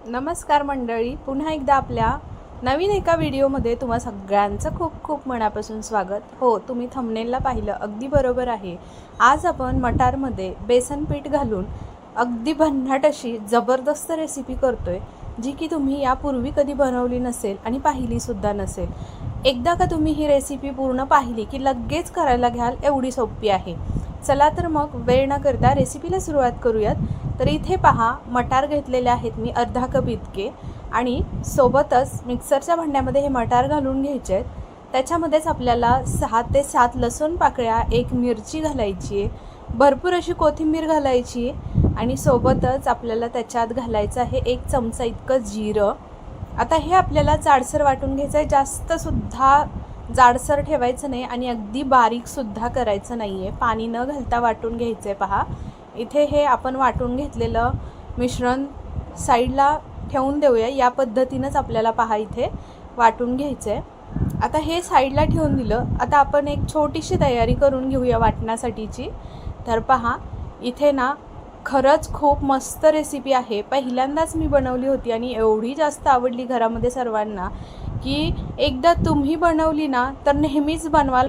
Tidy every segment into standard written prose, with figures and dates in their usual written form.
नमस्कार मंडळी, पुन्हा एकदा आपल्या नवीन एका व्हिडिओमध्ये तुम्हा सगळ्यांचं खूप खूप मनापासून स्वागत. हो, तुम्ही थंबनेलला पाहिलं अगदी बरोबर आहे. आज आपण मटारमध्ये बेसन पीठ घालून अगदी भन्नाट अशी जबरदस्त रेसिपी करतोय, जी की तुम्ही यापूर्वी कधी बनवली नसेल आणि पाहिलीसुद्धा नसेल. एकदा का तुम्ही ही रेसिपी पूर्ण पाहिली की लगेच करायला घ्याल, एवढी सोपी आहे. चला तर मग वेळ न करता रेसिपीला सुरुवात करूयात. तर इथे पहा, मटार घेतलेले आहेत मी अर्धा कप इतके, आणि सोबतच मिक्सरच्या भांड्यामध्ये हे मटार घालून घ्यायचे आहेत. त्याच्यामध्येच आपल्याला 6 ते 7 लसूण पाकळ्या, 1 मिरची घालायची आहे, भरपूर अशी कोथिंबीर घालायची आहे, आणि सोबतच आपल्याला त्याच्यात घालायचं आहे 1 चमचा इतकं जिरं. आता हे आपल्याला जाडसर वाटून घ्यायचं आहे, जास्तसुद्धा जाडसर ठेवायचं नाही आणि अगदी बारीकसुद्धा करायचं नाही आहे. पाणी न घालता वाटून घ्यायचं आहे. पहा, इथे हे आपण वाटून घेतलेलं मिश्रण साईडला ठेवून देऊया. या पद्धतीनंच आपल्याला पहा इथे वाटून घ्यायचं आहे. आता हे साईडला ठेवून दिलं. आता आपण एक छोटीशी तयारी करून घेऊया वाटण्यासाठीची. तर पहा, इथे ना खरंच खूप मस्त रेसिपी आहे. पहिल्यांदाच मी बनवली होती आणि एवढी जास्त आवडली घरामध्ये सर्वांना की एकदा तुम्ही बनवली ना तर नेहमीच बनवाल.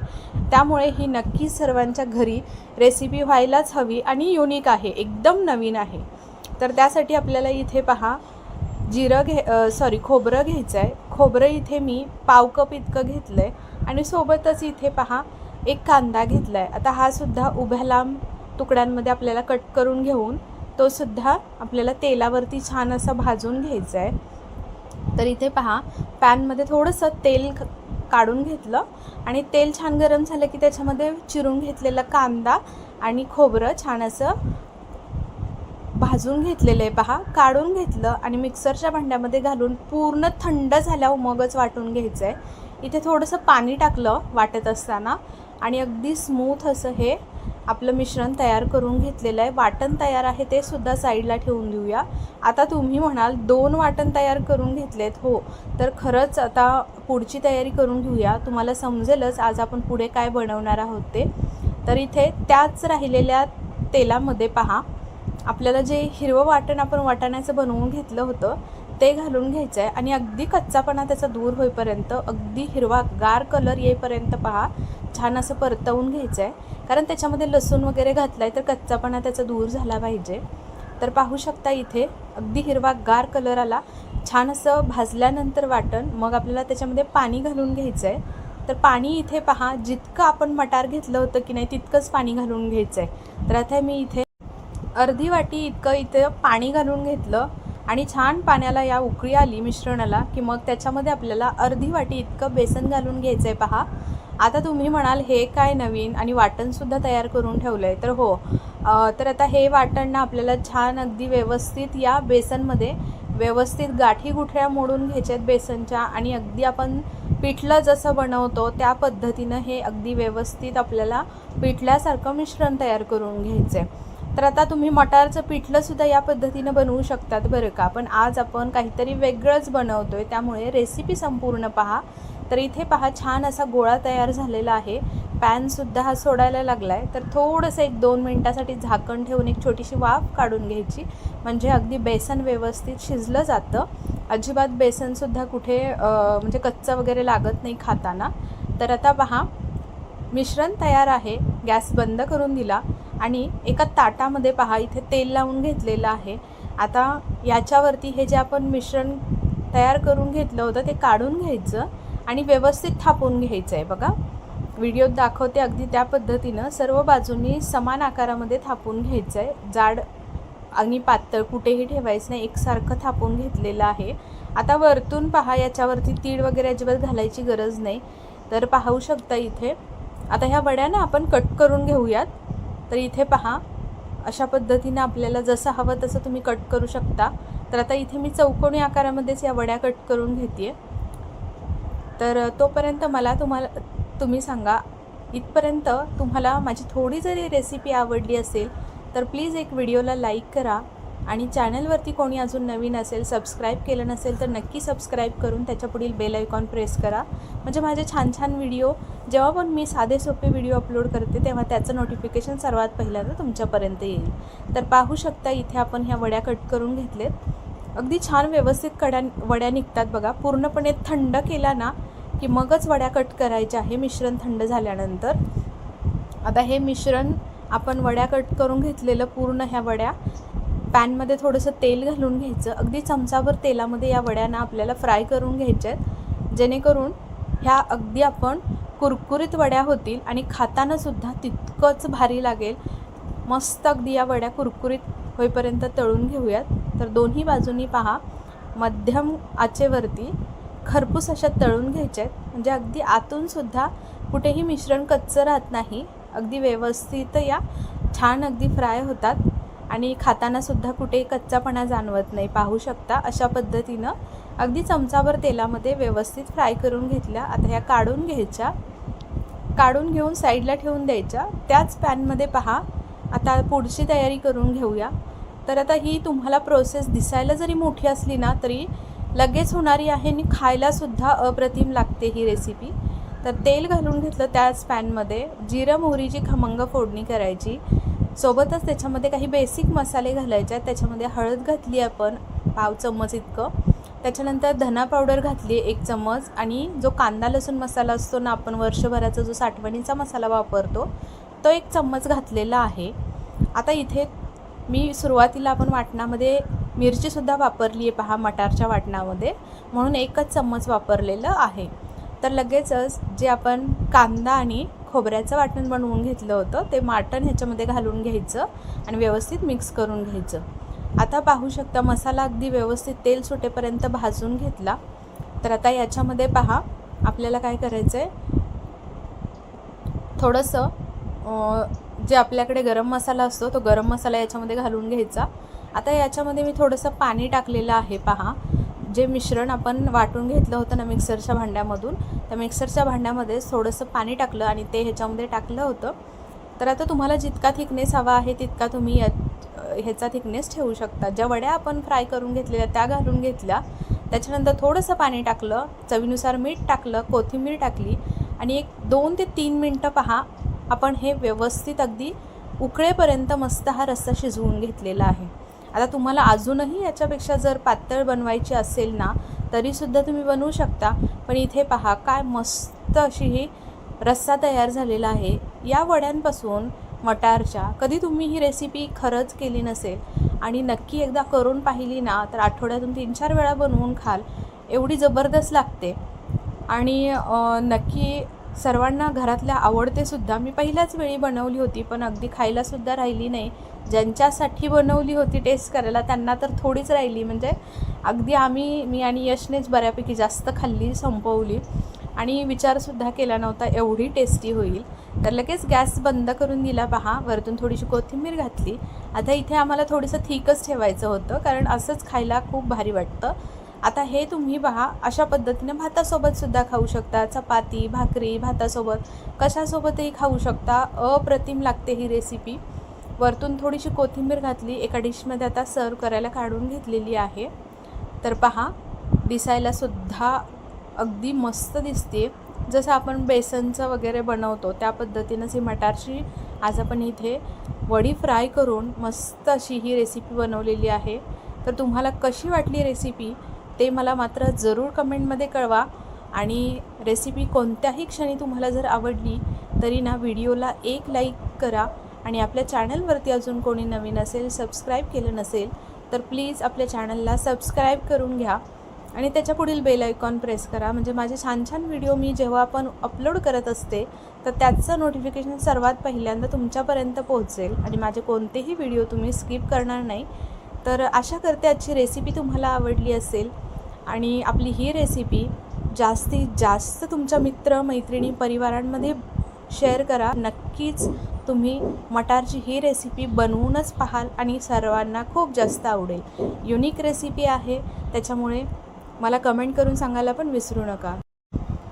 त्यामुळे ही नक्कीच सर्वांच्या घरी रेसिपी व्हायलाच हवी आणि युनिक आहे, एकदम नवीन आहे. तर त्यासाठी आपल्याला इथे पहा खोबरं घ्यायचं आहे. खोबरं इथे मी पाव कप इतकं घेतलं आहे, आणि सोबतच इथे पहा एक कांदा घेतला आहे. आता हा सुद्धा उभ्या लांब तुकड्यांमध्ये आपल्याला कट करून घेऊन तो सुद्धा आपल्याला तेलावरती छान असा भाजून घ्यायचा आहे. तर इथे पहा, पॅनमध्ये थोडंसं तेल काढून घेतलं, आणि तेल छान गरम झालं की त्याच्यामध्ये चिरून घेतलेला कांदा आणि खोबरं छान असं भाजून घेतलेलं आहे. पहा, काढून घेतलं आणि मिक्सरच्या भांड्यामध्ये घालून पूर्ण थंड झाल्यावर मगच वाटून घ्यायचं आहे. इथे थोडंसं पाणी टाकलं वाटत असताना, आणि अगदी स्मूथ असं हे आपलं मिश्रण तयार करून घेतलेलं आहे. वाटण तयार आहे, ते सुद्धा साईडला ठेवून देऊया. आता तुम्ही म्हणाल 2 वाटण तयार करून घेतलेत. हो, तर खरंच आता पुढची तयारी करून घेऊया, तुम्हाला समजेलच आज आपण पुढे काय बनवणार आहोत ते. तर इथे त्याच राहिलेल्या तेलामध्ये पहा, आपल्याला जे हिरवं वाटण आपण वाटाण्याचं बनवून घेतलं होतं ते घालून घ्यायचं आहे, आणि अगदी कच्चापणा त्याचा दूर होईपर्यंत, अगदी हिरवा गार कलर येईपर्यंत पहा छान असं परतवून घ्यायचं आहे. कारण त्याच्यामध्ये लसूण वगैरे घातला आहे, तर कच्चापणा त्याचा दूर झाला पाहिजे. तर पाहू शकता इथे अगदी हिरवा गार कलर आला. छान असं भाजल्यानंतर वाटण, मग आपल्याला त्याच्यामध्ये पाणी घालून घ्यायचं आहे. तर पाणी इथे पहा, जितकं आपण मटार घेतलं होतं की नाही तितकंच पाणी घालून घ्यायचं आहे. तर आता मी इथे अर्धी वाटी इतकं इथे पाणी घालून घेतलं, आणि छान पाण्याला या उकळी आली मिश्रणाला की मग त्याच्यामध्ये आपल्याला अर्धी वाटी इतकं बेसन घालून घ्यायचं आहे. पहा, आता तुम्ही म्हणाल हे काय नवीन, आणि वाटणसुद्धा तयार करून ठेवलं आहे. तर हो, तर आता हे वाटण ना आपल्याला छान अगदी व्यवस्थित या बेसनमध्ये व्यवस्थित गाठी गुठळ्या मोडून घ्यायच्या आहेत बेसनच्या, आणि अगदी आपण पिठलं जसं बनवतो त्या पद्धतीनं हे अगदी व्यवस्थित आपल्याला पिठल्यासारखं मिश्रण तयार करून घ्यायचं आहे. तर आता तुम्ही मटारचं पिठलंसुद्धा या पद्धतीनं बनवू शकतात बरं का, पण आज आपण काहीतरी वेगळंच बनवतो आहे, त्यामुळे रेसिपी संपूर्ण पहा. तर इथे पहा, छान असा गोळा तयार झालेला आहे. पॅनसुद्धा हा सोडायला लागला आहे. तर थोडंसं 1-2 मिनटासाठी झाकण ठेवून एक छोटीशी वाफ काढून घ्यायची, म्हणजे अगदी बेसन व्यवस्थित शिजलं जातं. अजिबात बेसनसुद्धा कुठे म्हणजे कच्चं वगैरे लागत नाही खाताना. तर आता पहा, मिश्रण तयार आहे. गॅस बंद करून दिला, आणि एका ताटामध्ये पहा इथे तेल लावून घेतलेलं आहे. आता याच्यावरती हे जे आपण मिश्रण तयार करून घेतलं होतं ते काढून घ्यायचं आणि व्यवस्थित थापून घ्यायचं आहे. बघा, व्हिडिओत दाखवते अगदी त्या पद्धतीनं सर्व बाजूंनी समान आकारामध्ये थापून घ्यायचं आहे. जाड आणि पातळ कुठेही ठेवायचं नाही, एकसारखं थापून घेतलेलं आहे. आता वरतून पहा, याच्यावरती तीळ वगैरे अजिबात घालायची गरज नाही. तर पाहू शकता इथे. आता ह्या वड्या ना आपण कट करून घेऊयात. तर इथे पहा, अशा पद्धतीनं आपल्याला जसं हवं तसं तुम्ही कट करू शकता. तर आता इथे मी चौकोनी आकारामध्येच या वड्या कट करून घेते. तर तोपर्यंत मला तुम्ही सांगा, इथपर्यंत तुम्हाला माझी थोडी जरी रेसिपी आवडली असेल तर प्लीज एक व्हिडिओला लाईक करा, आणि चॅनलवरती कोणी अजून नवीन असेल, सबस्क्राईब केलं नसेल तर नक्की सबस्क्राईब करून त्याच्या पुढील बेल आयकॉन प्रेस करा, म्हणजे माझे छान छान व्हिडिओ जेव्हा पण मी साधे सोपे व्हिडिओ अपलोड करते तेव्हा त्याचं नोटिफिकेशन सर्वात पहिल्यांदा तुमच्यापर्यंत येईल. तर पाहू शकता इथे आपण ह्या वड्या कट करून घेतलेत, अगदी छान व्यवस्थित वड्या निघतात बघा. पूर्णपणे थंड केला ना की मगच वड्या कट करायच्या आहे, मिश्रण थंड झाल्यानंतर. आता हे मिश्रण आपण वड्या कट करून घेतलेलं पूर्ण ह्या वड्या पॅनमध्ये थोडंसं तेल घालून घ्यायचं. अगदी चमचाभर तेलामध्ये या वड्यांना आपल्याला फ्राय करून घ्यायच्या आहेत, जेणेकरून ह्या अगदी आपण कुरकुरीत वड्या होतील आणि खातानासुद्धा तितकंच भारी लागेल. मस्त अगदी या वड्या कुरकुरीत होईपर्यंत तळून घेऊयात. तर दोन्ही बाजूनी पहा मध्यम आचेवरती खरपूस अशा तळून घ्यायच्या आहेत, म्हणजे अगदी आतूनसुद्धा कुठेही मिश्रण कच्चं राहत नाही. अगदी व्यवस्थित या छान अगदी फ्राय होतात आणि खातानासुद्धा कुठे कच्चापणा जाणवत नाही. पाहू शकता अशा पद्धतीनं अगदी चमचाभर तेलामध्ये व्यवस्थित फ्राय करून घेतल्या. आता ह्या काढून घ्यायच्या, काढून घेऊन साईडला ठेवून द्यायच्या. त्याच पॅनमध्ये पहा आता पुढची तयारी करून घेऊया. तर आता ही तुम्हाला प्रोसेस दिसायला जरी मोठी असली ना तरी लगेच होणारी आहे आणि खायलासुद्धा अप्रतिम लागते ही रेसिपी. तर तेल घालून घेतलं त्याच पॅनमध्ये, जिरं मोहरीची खमंग फोडणी करायची. सोबतच त्याच्यामध्ये काही बेसिक मसाले घालायचे आहेत. त्याच्यामध्ये हळद घातली आपण 1 चम्मच इतकं, त्याच्यानंतर धना पावडर घातली 1 चम्मच आणि जो कांदा लसूण मसाला असतो ना आपण वर्षभराचा जो साठवणीचा मसाला वापरतो तो 1 चम्मच घातलेला आहे. आता इथे मी सुरुवातीला आपण वाटणामध्ये मिरचीसुद्धा वापरली आहे पहा मटारच्या वाटणामध्ये, म्हणून 1च चम्मच वापरलेलं आहे. तर लगेचच जे आपण कांदा आणि खोबऱ्याचं वाटण बनवून घेतलं होतं ते वाटण ह्याच्यामध्ये घालून घ्यायचं आणि व्यवस्थित मिक्स करून घ्यायचं. आता पाहू शकता मसाला अगदी व्यवस्थित तेल सुटेपर्यंत भाजून घेतला. तर आता याच्यामध्ये पहा आपल्याला काय करायचं आहे, थोडंसं जे आपल्याकडे गरम मसाला असतो तो गरम मसाला याच्यामध्ये घालून घ्यायचा. आता याच्यामध्ये मी थोडंसं पाणी टाकलेलं आहे पहा. जे मिश्रण आपण वाटून घेतलं होतं ना मिक्सरच्या भांड्यामधून, त्या मिक्सरच्या भांड्यामध्ये थोडंसं पाणी टाकलं आणि ते ह्याच्यामध्ये टाकलं होतं. तर आता तुम्हाला जितका थिकनेस हवा आहे तितका तुम्ही ह्याचा थिकनेस ठेवू शकता. ज्या वड्या आपण फ्राय करून घेतलेल्या त्या घालून घेतल्या, त्याच्यानंतर थोडंसं पाणी टाकलं, चवीनुसार मीठ टाकलं, कोथिंबीर टाकली आणि 2 ते 3 मिनटं पहा आपण हे व्यवस्थित अगदी उकळेपर्यंत मस्त हा रस्सा शिजवून घेतलेला आहे. आता तुम्हाला अजूनही याच्यापेक्षा जर पातळ बनवायची असेल ना तरीसुद्धा तुम्ही बनवू शकता, पण इथे पहा काय मस्त अशी ही रस्सा तयार झालेला आहे या वड्यांपासून मटारच्या. कधी तुम्ही ही रेसिपी खरंच केली नसेल आणि नक्की एकदा करून पाहिली ना तर आठवड्यातून 3-4 वेळा बनवून खाल, एवढी जबरदस्त लागते आणि नक्की सर्वांना घरातल्या आवडतेसुद्धा. मी पहिल्याच वेळी बनवली होती पण अगदी खायलासुद्धा राहिली नाही. ज्यांच्यासाठी बनवली होती टेस्ट करायला त्यांना तर थोडीच राहिली, म्हणजे अगदी मी आणि यशनेच बऱ्यापैकी जास्त खाल्ली, संपवली आणि विचारसुद्धा केला नव्हता एवढी टेस्टी होईल. तर लगेच गॅस बंद करून दिला पहा, वरतून थोडीशी कोथिंबीर घातली. आता इथे आम्हाला थोडंसं थिकच ठेवायचं होतं कारण असंच खायला खूप भारी वाटतं. आता हे तुम्ही पहा अशा पद्धतीने भातासोबतसुद्धा खाऊ शकता, चपाती भाकरी भातासोबत कशासोबतही खाऊ शकता. अप्रतिम लागते ही रेसिपी. वरतून थोडीशी कोथिंबीर घातली, एका डिशमध्ये आता सर्व करायला काढून घेतलेली आहे. तर पहा दिसायलासुद्धा अगदी मस्त दिसते, जसं आपण बेसनचं वगैरे बनवतो त्या पद्धतीनंच ही मटारची आज आपण इथे वडी फ्राय करून मस्त अशी ही रेसिपी बनवलेली आहे. तर तुम्हाला कशी वाटली रेसिपी ते मला मात्र जरूर कमेंटमध्ये कळवा आणि रेसिपी कोणत्याही क्षणी तुम्हाला जर आवडली तरी ना व्हिडिओला 1 लाईक करा आणि आपल्या चॅनलवरती अजून कोणी नवीन असेल, सबस्क्राईब केलं नसेल तर प्लीज आपल्या चॅनलला सबस्क्राईब करून घ्या आणि त्याच्या पुढील बेल आयकॉन प्रेस करा, म्हणजे माझे छान छान व्हिडिओ मी जेव्हा आपण अपलोड करत असते तर त्याचं नोटिफिकेशन सर्वात पहिल्यांदा तुमच्यापर्यंत पोहोचेल आणि माझे कोणतेही व्हिडिओ तुम्ही स्किप करणार नाही. तर आशा करते आजची रेसिपी तुम्हाला आवडली असेल आणि आपली ही रेसिपी जास्तीत जास्त तुमच्या मित्र मैत्रिणी परिवारांमध्ये शेअर करा. नक्कीच तुम्ही मटारची ही रेसिपी बनवूनच पाहाल आणि सर्वांना खूप जास्त आवडेल. युनिक रेसिपी आहे त्याच्यामुळे मला कमेंट करून सांगायला पण विसरू नका.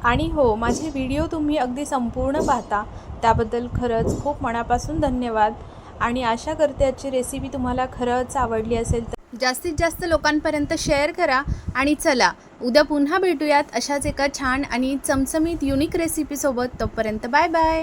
आणि हो, माझे व्हिडिओ तुम्ही अगदी संपूर्ण पाहता त्याबद्दल खरंच खूप मनापासून धन्यवाद आणि आशा करते आजची रेसिपी तुम्हाला खरंच आवडली असेल तर जास्तीत जास्त लोकांपर्यंत शेअर करा. आणि चला उद्या पुन्हा भेटूयात अशाच एका छान आणि चमचमीत युनिक रेसिपीसोबत. तोपर्यंत बाय बाय.